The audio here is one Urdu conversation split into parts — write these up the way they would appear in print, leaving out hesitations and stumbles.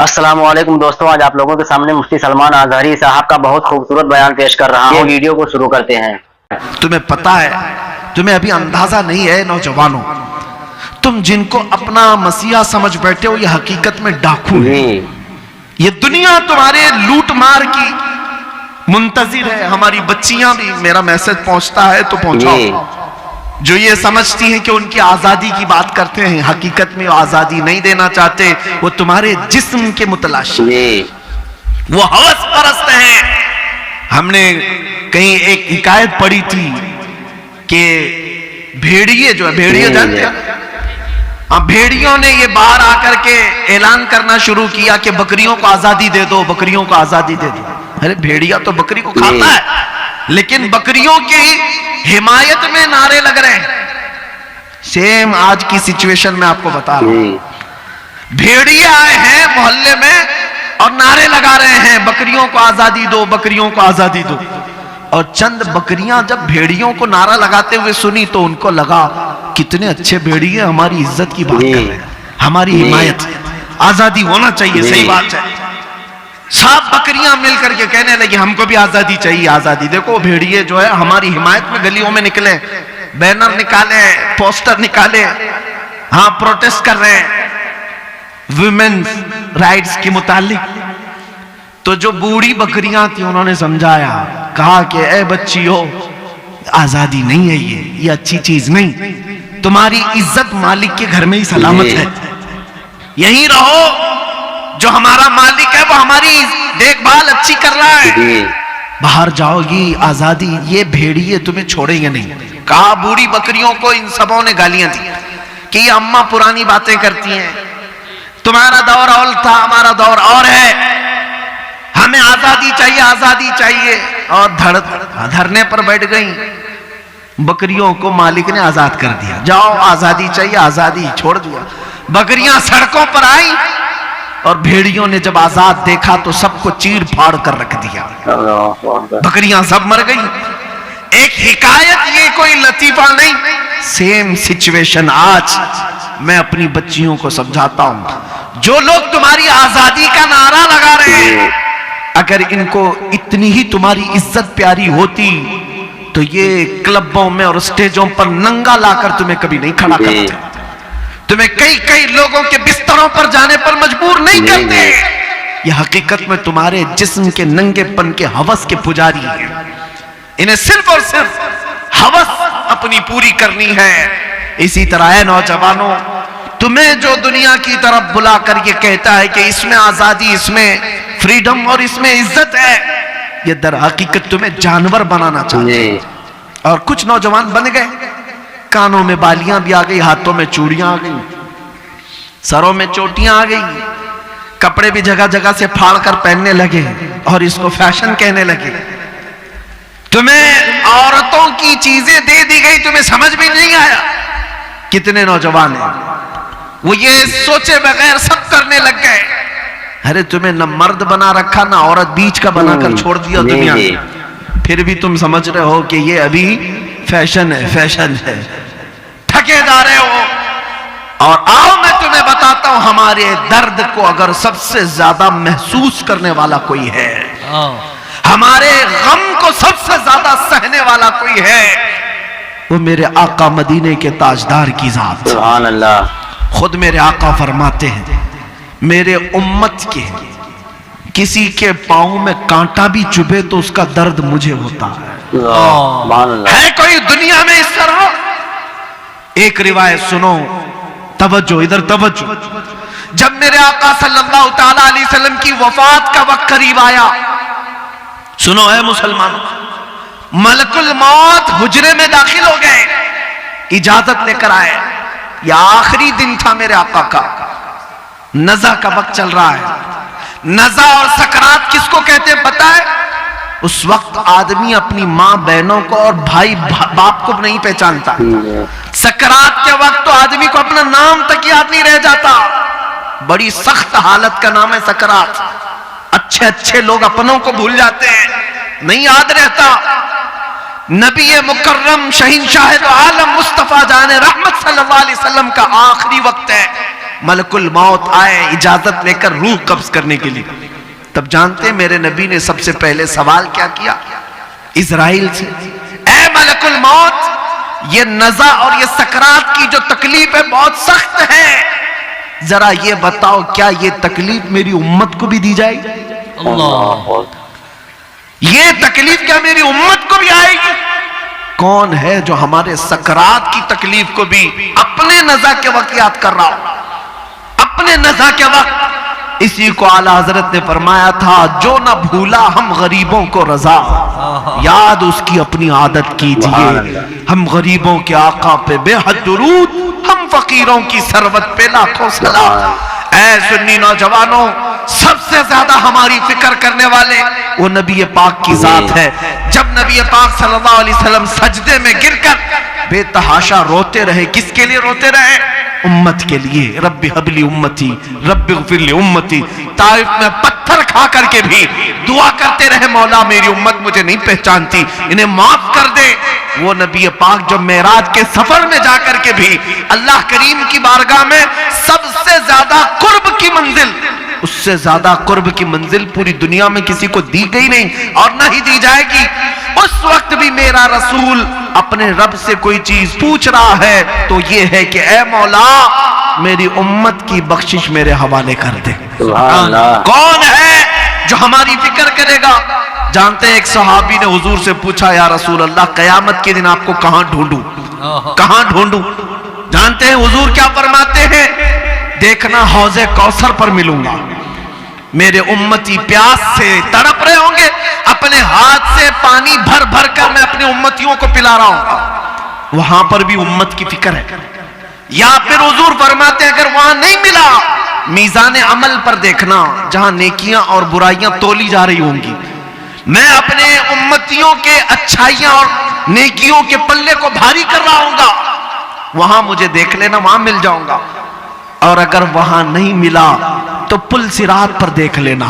السلام علیکم دوستوں، آج آپ لوگوں کے سامنے مفتی سلمان اظہری صاحب کا بہت خوبصورت بیان پیش کر رہا ہوں۔ ویڈیو کو شروع کرتے ہیں۔ تمہیں پتا ہے، تمہیں ابھی اندازہ نہیں ہے نوجوانوں، تم جن کو اپنا مسیحا سمجھ بیٹھے ہو یہ حقیقت میں ڈاکو ہیں۔ یہ دنیا تمہارے لوٹ مار کی منتظر ہے۔ ہماری بچیاں بھی، میرا میسج پہنچتا ہے تو پہنچاؤ، جو یہ سمجھتی ہیں کہ ان کی آزادی کی بات کرتے ہیں، حقیقت میں وہ آزادی نہیں دینا چاہتے، وہ تمہارے جسم کے متلاشی، وہ ہوس پرست ہیں۔ ہم نے کہیں ایک حکایت پڑھی تھی کہ بھیڑیے جو ہے، بھیڑیے جانتے ہیں، بھیڑیوں نے یہ باہر آ کر کے اعلان کرنا شروع کیا کہ بکریوں کو آزادی دے دو، بکریوں کو آزادی دے دو۔ ارے بھیڑیا تو بکری کو کھاتا ہے، لیکن بکریوں کی حمایت میں نعرے لگ رہے ہیں۔ سیم آج کی سچویشن میں آپ کو بتا رہا ہوں، بھیڑیے آئے ہیں محلے میں اور نعرے لگا رہے ہیں بکریوں کو آزادی دو، بکریوں کو آزادی دو۔ اور چند بکریاں جب بھیڑیوں کو نعرہ لگاتے ہوئے سنی تو ان کو لگا کتنے اچھے بھیڑیے ہماری عزت کی بات کر رہے ہیں، ہماری حمایت، آزادی ہونا چاہیے، صحیح بات ہے۔ سب بکریاں مل کر کے کہنے لگی ہم کو بھی آزادی چاہیے، آزادی۔ دیکھو بھیڑیے جو ہے ہماری حمایت میں گلیوں میں نکلے، بینر نکالے، پوسٹر نکالے، ہاں پروٹیسٹ کر رہے ہیں ویمن رائٹس کے متعلق۔ تو جو بوڑھی بکریاں تھیں انہوں نے سمجھایا، کہا کہ اے بچیو، آزادی نہیں ہے، یہ اچھی چیز نہیں، تمہاری عزت مالک کے گھر میں ہی سلامت ہے، یہیں رہو، جو ہمارا مالک ہے وہ ہماری دیکھ بھال اچھی کر رہا ہے، باہر جاؤ گی آزادی، یہ بھیڑیے تمہیں چھوڑیں گے نہیں۔ کہا بوڑھی بکریوں کو ان سبوں نے گالیاں دی کہ یہ اماں پرانی باتیں کرتی ہیں، تمہارا دور اور تھا، ہمارا دور اور ہے، ہمیں آزادی چاہیے، آزادی چاہیے۔ اور دھرنے پر بیٹھ گئیں۔ بکریوں کو مالک نے آزاد کر دیا، جاؤ آزادی چاہیے، آزادی چھوڑ دیا۔ بکریاں سڑکوں پر آئیں اور بھیڑیوں نے جب آزاد دیکھا تو سب کو چیر پھاڑ کر رکھ دیا، بکریاں سب مر گئی۔ ایک حکایت، یہ کوئی لطیفہ نہیں، سیم سچویشن آج میں اپنی بچیوں کو سمجھاتا ہوں۔ جو لوگ تمہاری آزادی کا نعرہ لگا رہے ہیں، اگر ان کو اتنی ہی تمہاری عزت پیاری ہوتی تو یہ کلبوں میں اور اسٹیجوں پر ننگا لا کر تمہیں کبھی نہیں کھڑا کرتے، تمہیں کئی لوگوں کے بستروں پر جانے پر مجبور نہیں کرتے۔ یہ حقیقت میں تمہارے جسم کے ننگے پن کے ہوس کے پجاری ہیں، انہیں صرف اور صرف ہوس اپنی پوری کرنی ہے۔ اسی طرح ہے نوجوانوں، تمہیں جو دنیا کی طرف بلا کر یہ کہتا ہے کہ اس میں آزادی، اس میں فریڈم اور اس میں عزت ہے، یہ در حقیقت تمہیں جانور بنانا چاہتے ہیں۔ اور کچھ نوجوان بن گئے، کانوں میں بالیاں بھی آ گئی، ہاتھوں میں چوڑیاں آ گئی، سروں میں چوٹیاں آ گئی، کپڑے بھی جگہ جگہ سے پھاڑ کر پہننے لگے اور اس کو فیشن کہنے لگے۔ تمہیں عورتوں کی چیزیں دے دی گئی، تمہیں سمجھ بھی نہیں آیا۔ کتنے نوجوان ہیں وہ یہ سوچے بغیر سب کرنے لگ گئے۔ ارے تمہیں نہ مرد بنا رکھا، نہ عورت بیچ کا بنا کر چھوڑ دیا دنیا میں، پھر بھی تم سمجھ رہے ہو کہ یہ ابھی فیشن ہے، فیشن ہے، تھکے جا رہے ہو۔ اور آؤ میں تمہیں بتاتا ہوں، ہمارے درد کو اگر سب سے زیادہ محسوس کرنے والا کوئی ہے، ہمارے غم کو سب سے زیادہ سہنے والا کوئی ہے، وہ میرے آقا مدینے کے تاجدار کی ذات۔ سبحان اللہ۔ خود میرے آقا فرماتے ہیں، میرے امت کے کسی کے پاؤں میں کانٹا بھی چبھے تو اس کا درد مجھے ہوتا ہے۔ ہے کوئی دنیا میں اس طرح؟ ایک روایت سنو، توجہ ادھر توجہ۔ جب میرے آقا صلی اللہ تعالی علیہ وسلم کی وفات کا وقت قریب آیا، سنو اے مسلمانوں، ملک الموت حجرے میں داخل ہو گئے، اجازت لے کر آئے۔ یہ آخری دن تھا میرے آقا کا، نزع کا وقت چل رہا ہے۔ نزع اور سکرات کس کو کہتے ہیں پتہ ہے؟ اس وقت آدمی اپنی ماں بہنوں کو اور بھائی باپ کو نہیں پہچانتا۔ سکرات کے وقت تو آدمی کو اپنا نام تک یاد نہیں رہ جاتا، بڑی سخت حالت کا نام ہے سکرات۔ اچھے لوگ اپنوں کو بھول جاتے ہیں، نہیں یاد رہتا۔ نبی مکرم شہنشاہ دو عالم مصطفیٰ جان رحمت صلی اللہ علیہ وسلم کا آخری وقت ہے، ملک الموت آئے اجازت لے کر روح قبض کرنے کے لیے، تب جانتے ہیں میرے نبی نے سب سے پہلے سوال کیا کیا اسرائیل سے؟ اے ملک الموت، یہ نزع اور یہ سکرات کی جو تکلیف ہے بہت سخت ہے، ذرا یہ بتاؤ کیا یہ تکلیف میری امت کو بھی دی جائے گی؟ اللہ، یہ تکلیف کیا میری امت کو بھی آئے گی؟ کون ہے جو ہمارے سکرات کی تکلیف کو بھی اپنے نزع کے وقت یاد کر رہا ہو؟ اپنے نزع کے وقت اسی کو اعلیٰ حضرت نے فرمایا تھا، جو نہ بھولا ہم غریبوں کو رضا، یاد اس کی اپنی عادت کیجئے، ہم غریبوں کے آقا پہ بے حد درود، ہم فقیروں کی ثروت پہ لاکھوں سلام۔ اے سنی نوجوانوں، سب سے زیادہ ہماری فکر کرنے والے وہ نبی پاک کی ذات ہے۔ جب نبی پاک صلی اللہ علیہ وسلم سجدے میں گر کر بے تحاشا روتے رہے، کس کے لیے روتے رہے؟ امت کے لیے۔ رب ہب لی امتی، رب اغفر لی امتی۔ طائف میں پتھر کھا کر کے بھی دعا کرتے رہے، مولا میری امت مجھے نہیں پہچانتی، انہیں معاف کر دے۔ وہ نبی پاک جو معراج کے سفر میں جا کر کے بھی اللہ کریم کی بارگاہ میں سب سے زیادہ قرب کی منزل، اس سے زیادہ قرب کی منزل پوری دنیا میں کسی کو دی گئی نہیں اور نہ ہی دی جائے گی، اس وقت بھی میرا رسول اپنے رب سے کوئی چیز پوچھ رہا ہے تو یہ ہے کہ اے مولا میری امت کی بخشش میرے حوالے کر دے۔ سبحان اللہ۔ کون ہے جو ہماری فکر کرے گا؟ جانتے ہیں ایک صحابی نے حضور سے پوچھا، یا رسول اللہ قیامت کے دن آپ کو کہاں ڈھونڈوں، کہاں ڈھونڈوں؟ جانتے ہیں حضور کیا فرماتے ہیں؟ دیکھنا حوض کوثر پر ملوں گا، میرے امتی پیاس سے تڑپ رہے ہوں گے، اپنے ہاتھ سے پانی بھر بھر کر میں اپنے امتیوں کو پلا رہا ہوں، وہاں پر بھی امت کی فکر ہے۔ یا پھر حضور فرماتے ہیں اگر وہاں نہیں ملا، میزان عمل پر دیکھنا جہاں نیکیاں اور برائیاں تولی جا رہی ہوں گی، میں اپنے امتیوں کے اچھائیاں اور نیکیوں کے پلے کو بھاری کر رہا ہوں گا، وہاں مجھے دیکھ لینا، وہاں مل جاؤں گا۔ اور اگر وہاں نہیں ملا تو پل صراط پر دیکھ لینا،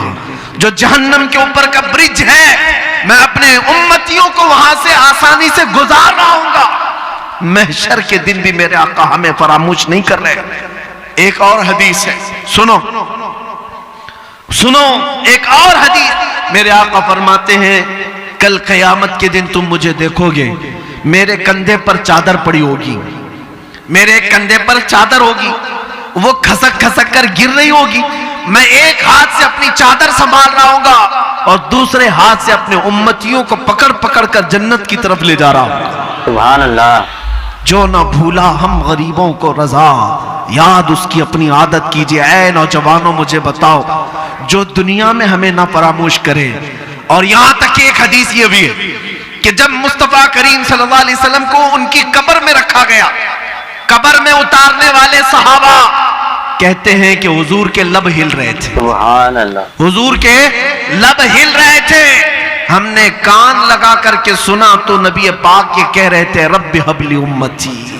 جو جہنم کے اوپر کا برج ہے، میں اپنے امتیوں کو وہاں سے آسانی سے گزار رہا ہوں گا۔ محشر کے دن بھی میرے آقا ہمیں فراموش نہیں کر رہے۔ ایک اور حدیث ہے، سنو سنو، ایک اور حدیث میرے آقا فرماتے ہیں کل قیامت کے دن تم مجھے دیکھو گے، میرے کندھے پر چادر پڑی ہوگی، میرے کندھے پر چادر ہوگی، وہ کھسک کھسک کر گر رہی ہوگی، میں ایک ہاتھ سے اپنی چادر سنبھال رہا ہوں گا اور دوسرے ہاتھ سے اپنے امتیوں کو پکڑ پکڑ کر جنت کی طرف لے جا رہا ہوں۔ سبحان اللہ۔ جو نہ بھولا ہم غریبوں کو رضا، یاد اس کی اپنی عادت کیجئے۔ اے نوجوانوں مجھے بتاؤ، جو دنیا میں ہمیں نہ فراموش کرے، اور یہاں تک کہ ایک حدیث یہ بھی ہے کہ جب مصطفیٰ کریم صلی اللہ علیہ وسلم کو ان کی قبر میں رکھا گیا، قبر میں اتارنے والے صحابہ کہتے ہیں کہ حضور کے لب ہل رہے تھے، سبحان اللہ، حضور کے لب ہل رہے تھے، ہم نے کان لگا کر کے سنا تو نبی پاک یہ کہہ رہے تھے رب ہب لی امتی،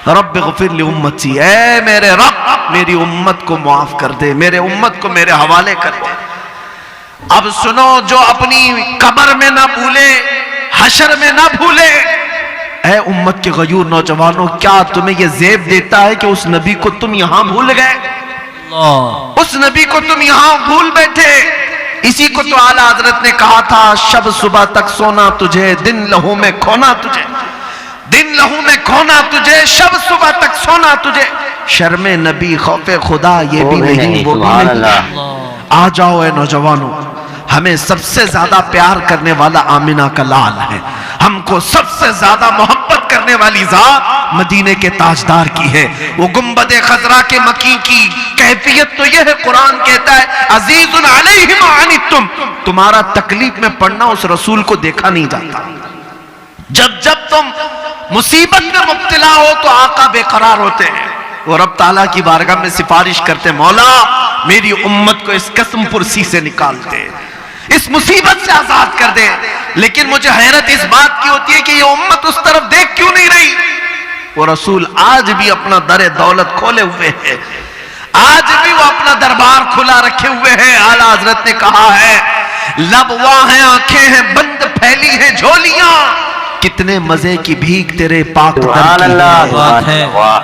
رب اغفر لی امتی، اے میرے رب میری امت کو معاف کر دے، میرے امت کو میرے حوالے کر دے۔ اب سنو، جو اپنی قبر میں نہ بھولے، حشر میں نہ بھولے، اے امت کے غیور نوجوانوں، کیا تمہیں یہ زیب دیتا ہے کہ اس نبی کو تم یہاں بھول گئے؟ اس نبی کو تم یہاں بھول بیٹھے۔ اسی کو تو اعلیٰ حضرت نے کہا تھا، شب صبح تک سونا تجھے، دن لہو میں کھونا تجھے، دن لہو میں کھونا تجھے، شب صبح تک سونا تجھے۔ شرم نبی خوف خدا یہ بھی نہیں وہ بھی نہیں۔ آ جاؤ اے نوجوانوں، ہمیں سب سے زیادہ پیار کرنے والا آمنہ کا لال ہے، ہم کو سب سے زیادہ محبت کرنے والی ذات مدینے کے تاجدار کی ہے۔ وہ گنبد خضرا کے مکی کی کیفیت تو یہ ہے، قرآن کہتا ہے عزیز علیہ ما عنتم، تمہارا تکلیف میں پڑنا اس رسول کو دیکھا نہیں جاتا۔ جب جب تم مصیبت میں مبتلا ہو تو آقا بے قرار ہوتے ہیں، وہ رب تعالیٰ کی بارگاہ میں سفارش کرتے، مولا میری امت کو اس قسم پرسی سے نکال دے، اس مصیبت سے آزاد کر دے۔ لیکن مجھے حیرت اس بات کی ہوتی ہے کہ یہ امت اس طرف دیکھ کیوں نہیں رہی؟ وہ رسول آج بھی اپنا در دولت کھولے ہوئے ہے، آج بھی وہ اپنا دربار کھلا رکھے ہوئے ہیں۔ اعلیٰ حضرت نے کہا ہے لب واں ہیں، آنکھیں ہیں بند، پھیلی ہیں جھولیاں، کتنے مزے کی بھیک تیرے پاک در کی ہے۔